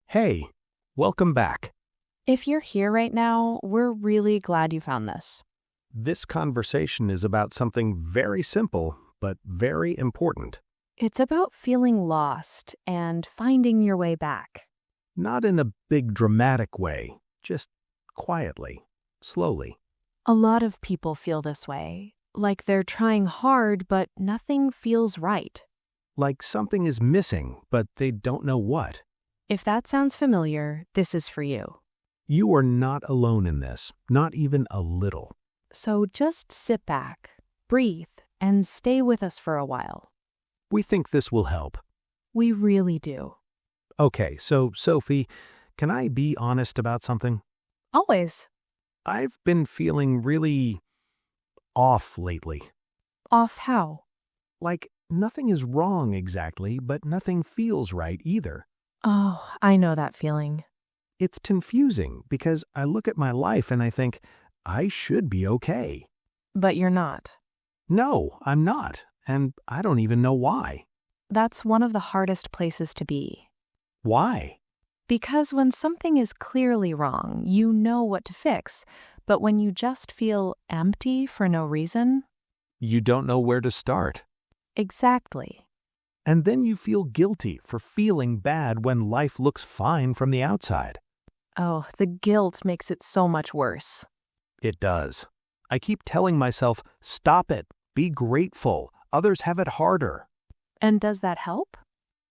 Hey, welcome back. If you're here right now, we're really glad you found this. This conversation is about something very simple, but very important. It's about feeling lost and finding your way back. Not in a big dramatic way, just quietly, slowly. A lot of people feel this way, like they're trying hard, but nothing feels right. Like something is missing, but they don't know what. If that sounds familiar, this is for you. You are not alone in this, not even a little. So just sit back, breathe, and stay with us for a while. We think this will help. We really do. Okay, so Sophie, can I be honest about something? Always. I've been feeling really off lately. Off how? Like nothing is wrong exactly, but nothing feels right either. Oh, I know that feeling. It's confusing because I look at my life and I think, I should be okay. But you're not. No, I'm not, and I don't even know why. That's one of the hardest places to be. Why? Because when something is clearly wrong, you know what to fix. But when you just feel empty for no reason. You don't know where to start. Exactly. And then you feel guilty for feeling bad when life looks fine from the outside. Oh, the guilt makes it so much worse. It does. I keep telling myself, stop it, be grateful, others have it harder. And does that help?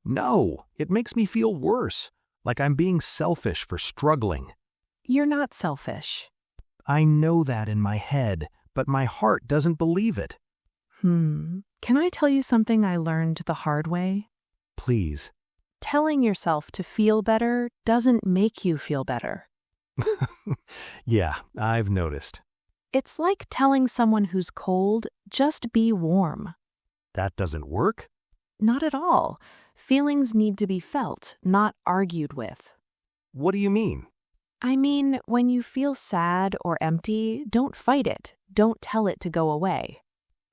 No, it makes me feel worse, like I'm being selfish for struggling. You're not selfish. I know that in my head, but my heart doesn't believe it. Can I tell you something I learned the hard way? Please. Telling yourself to feel better doesn't make you feel better. Yeah, I've noticed. It's like telling someone who's cold, just be warm. That doesn't work? Not at all. Feelings need to be felt, not argued with. What do you mean? I mean, when you feel sad or empty, don't fight it. Don't tell it to go away.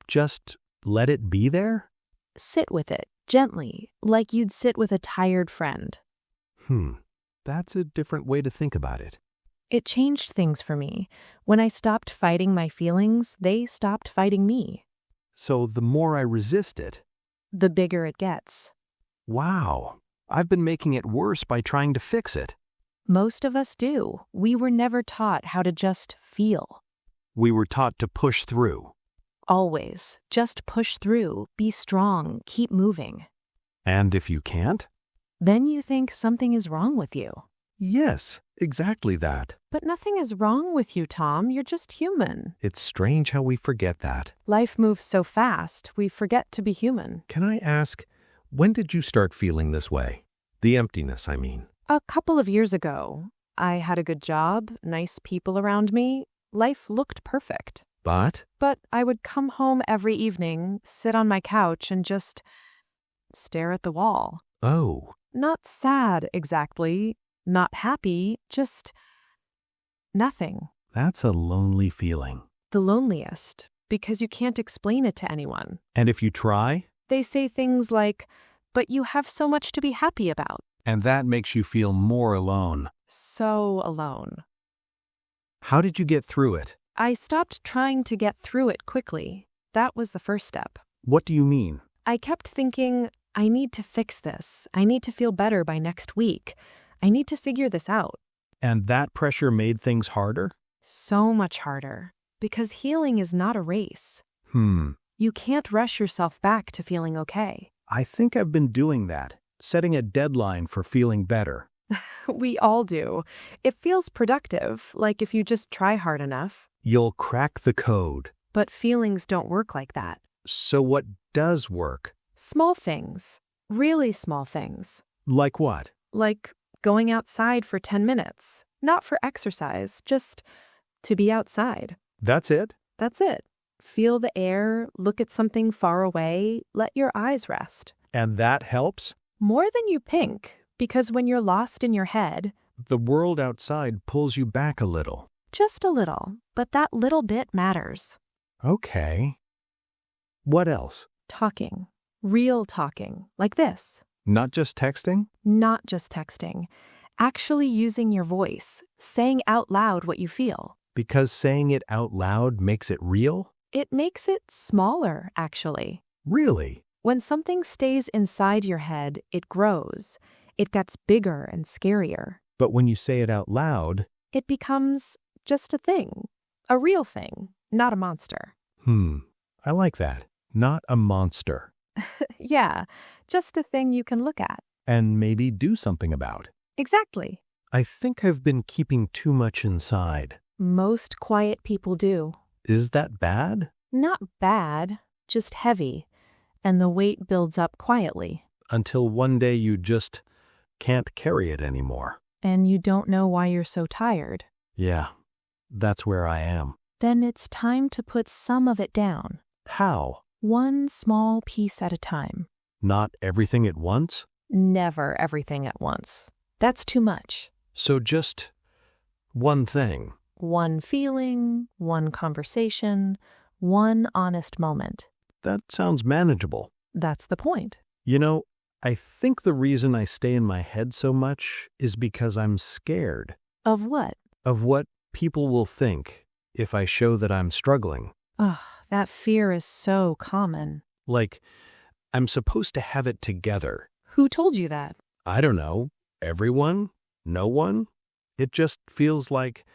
Just let it be there? Sit with it, gently, like you'd sit with a tired friend. That's a different way to think about it. It changed things for me. When I stopped fighting my feelings, they stopped fighting me. So the more I resist it, The bigger it gets. wow, I've been making it worse by trying to fix it. Most of us do. We were never taught how to just feel. We were taught to push through. Always. Just push through, be strong, keep moving. And if you can't? Then you think something is wrong with you. Yes, exactly that. But nothing is wrong with you, Tom. You're just human. It's strange how we forget that. Life moves so fast, we forget to be human. Can I ask, when did you start feeling this way? The emptiness, I mean. A couple of years ago, I had a good job, nice people around me. Life looked perfect. But I would come home every evening, sit on my couch, and just stare at the wall. oh, Not sad, exactly. Not happy, just nothing. that's a lonely feeling. The loneliest, because you can't explain it to anyone. And if you try? They say things like, but you have so much to be happy about. And that makes you feel more alone. So alone. How did you get through it? I stopped trying to get through it quickly. That was the first step. What do you mean? I kept thinking, I need to fix this. I need to feel better by next week. I need to figure this out. And that pressure made things harder? So much harder. Because healing is not a race. You can't rush yourself back to feeling okay. I think I've been doing that, setting a deadline for feeling better. We all do. It feels productive, like if you just try hard enough. You'll crack the code. But feelings don't work like that. So what does work? Small things. Really small things. Like what? Like going outside for 10 minutes. Not for exercise, just to be outside. That's it? That's it. Feel the air, look at something far away, let your eyes rest. And that helps? More than you think, because when you're lost in your head, The world outside pulls you back a little. just a little, but that little bit matters. Okay. What else? Talking. Real talking. Like this. Not just texting? Not just texting. Actually using your voice, saying out loud what you feel. Because saying it out loud makes it real? It makes it smaller, actually. Really? When something stays inside your head, it grows. It gets bigger and scarier. But when you say it out loud, It becomes just a thing. A real thing, not a monster. I like that. Not a monster. Yeah, just a thing you can look at. And maybe do something about. Exactly. I think I've been keeping too much inside. Most quiet people do. Is that bad? Not bad, just heavy. And the weight builds up quietly. Until one day you just can't carry it anymore. And you don't know why you're so tired. Yeah, that's where I am. Then it's time to put some of it down. How? One small piece at a time. Not everything at once? Never everything at once. That's too much. So just one thing. One feeling, one conversation, one honest moment. That sounds manageable. That's the point. You know, I think the reason I stay in my head so much is because I'm scared Of what? of what people will think if I show that I'm struggling. Ugh, that fear is so common. Like, I'm supposed to have it together. Who told you that? I don't know. Everyone? No one? It just feels like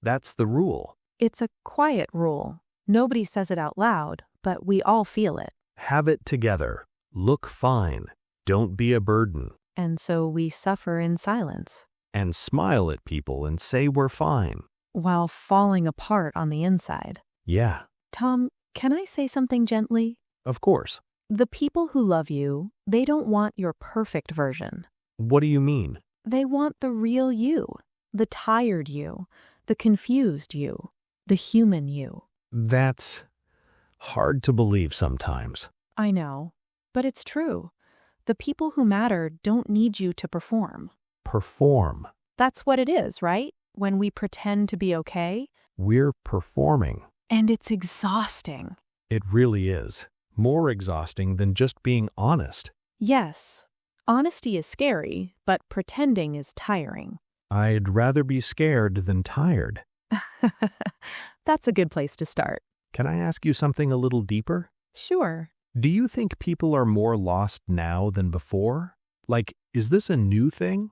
that's the rule. It's a quiet rule. Nobody says it out loud, but we all feel it. Have it together. Look fine. Don't be a burden. And so we suffer in silence, And smile at people and say we're fine. while falling apart on the inside. Yeah, Tom, can I say something gently? of course. The people who love you, they don't want your perfect version. What do you mean? They want the real you, the tired you, the confused you, the human you. That's hard to believe sometimes. I know, but it's true. The people who matter don't need you to perform. Perform. That's what it is, right? When we pretend to be okay. We're performing. And it's exhausting. It really is. More exhausting than just being honest. Yes, honesty is scary, but pretending is tiring. I'd rather be scared than tired. That's a good place to start. Can I ask you something a little deeper? Sure. Do you think people are more lost now than before? Like, is this a new thing?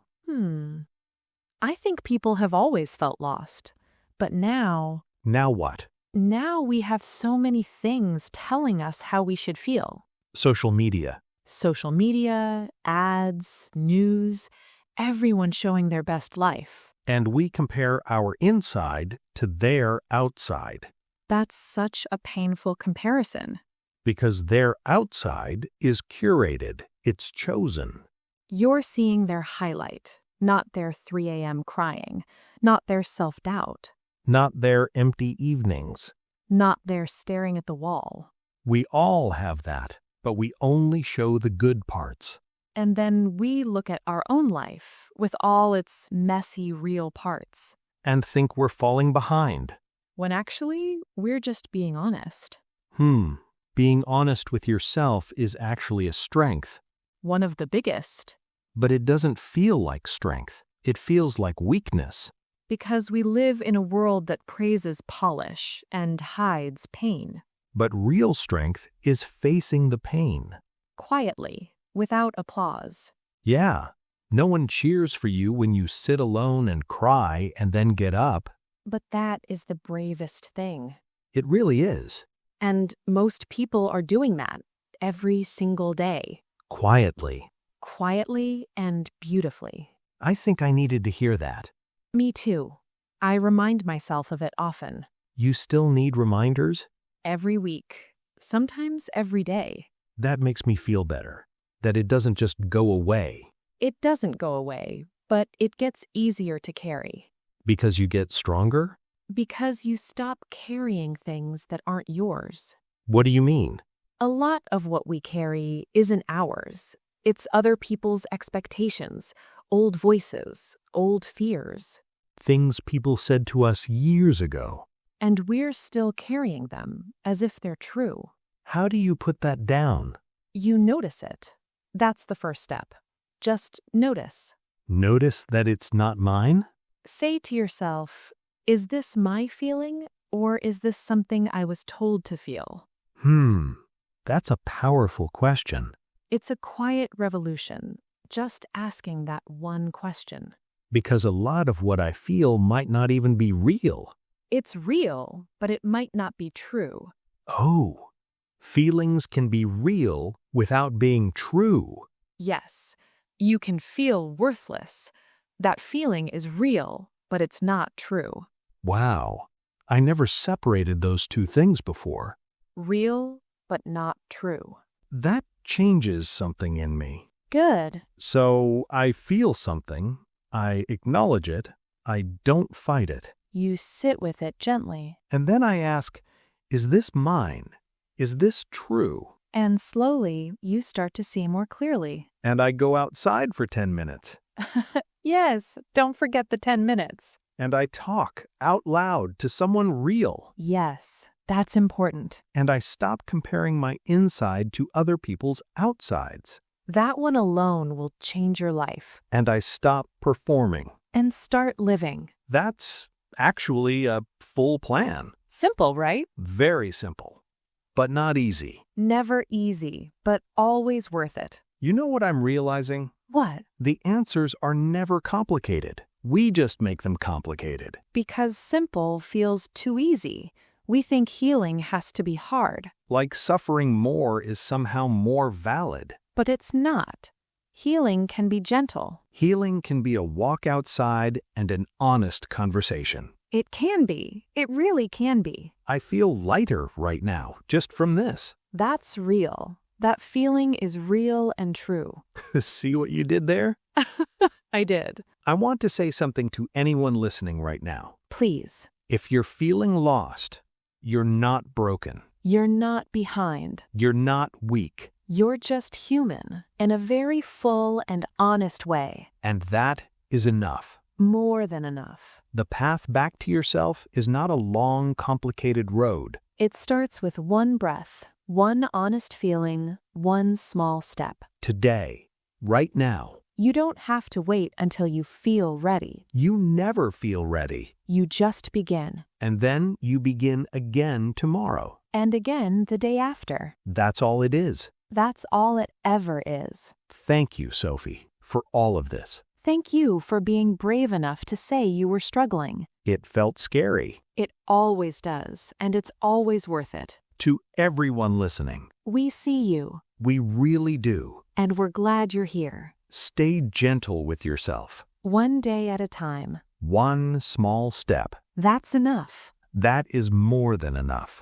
I think people have always felt lost. But now Now what? we have so many things telling us how we should feel. Social media. Social media, ads, news, everyone showing their best life. And we compare our inside to their outside. That's such a painful comparison. Because their outside is curated. It's chosen. You're seeing their highlight, not their 3 a.m. crying, not their self-doubt, Not their empty evenings. not their staring at the wall. We all have that, but we only show the good parts. And then we look at our own life with all its messy, real parts, And think we're falling behind. when actually we're just being honest. Being honest with yourself is actually a strength. One of the biggest, But it doesn't feel like strength. It feels like weakness. because we live in a world that praises polish and hides pain. But real strength is facing the pain. Quietly, without applause. Yeah, no one cheers for you when you sit alone and cry and then get up. But that is the bravest thing. It really is. And most people are doing that every single day, Quietly. quietly and beautifully. I think I needed to hear that. Me too. I remind myself of it often. You still need reminders? Every week. Sometimes every day. That makes me feel better. That it doesn't just go away. It doesn't go away, but it gets easier to carry. Because you get stronger? Because you stop carrying things that aren't yours. What do you mean? A lot of what we carry isn't ours. It's other people's expectations, old voices, old fears. Things people said to us years ago. And we're still carrying them as if they're true. How do you put that down? You notice it. That's the first step. Just notice. Notice that it's not mine? Say to yourself, is this my feeling, or is this something I was told to feel? That's a powerful question. It's a quiet revolution, just asking that one question. Because a lot of what I feel might not even be real. It's real, but it might not be true. Oh, feelings can be real without being true. Yes, you can feel worthless. That feeling is real, but it's not true. Wow, I never separated those two things before. Real, but not true. That changes something in me. Good. So I feel something, I acknowledge it, I don't fight it. You sit with it gently. And then I ask, is this mine? Is this true? And slowly, you start to see more clearly. And I go outside for 10 minutes. Yes, don't forget the 10 minutes. And I talk out loud to someone real. Yes, that's important. And I stop comparing my inside to other people's outsides. That one alone will change your life. And I stop performing. And start living. That's actually a full plan. Simple, right? Very simple, but not easy. Never easy, but always worth it. You know what I'm realizing? What? The answers are never complicated. We just make them complicated. Because simple feels too easy. We think healing has to be hard. Like suffering more is somehow more valid. But it's not. Healing can be gentle. Healing can be a walk outside and an honest conversation. It can be. It really can be. I feel lighter right now, just from this. That's real. That feeling is real and true. See what you did there? I did. I want to say something to anyone listening right now. Please. If you're feeling lost, you're not broken. You're not behind. You're not weak. You're just human in a very full and honest way. And that is enough. More than enough. The path back to yourself is not a long, complicated road. It starts with one breath, one honest feeling, one small step. Today, right now. You don't have to wait until you feel ready. You never feel ready. You just begin. And then you begin again tomorrow. And again the day after. That's all it is. That's all it ever is. Thank you, Sophie, for all of this. Thank you for being brave enough to say you were struggling. It felt scary. It always does, and it's always worth it. To everyone listening, We see you, we really do. and we're glad you're here. Stay gentle with yourself. One day at a time. One small step. That's enough. That is more than enough.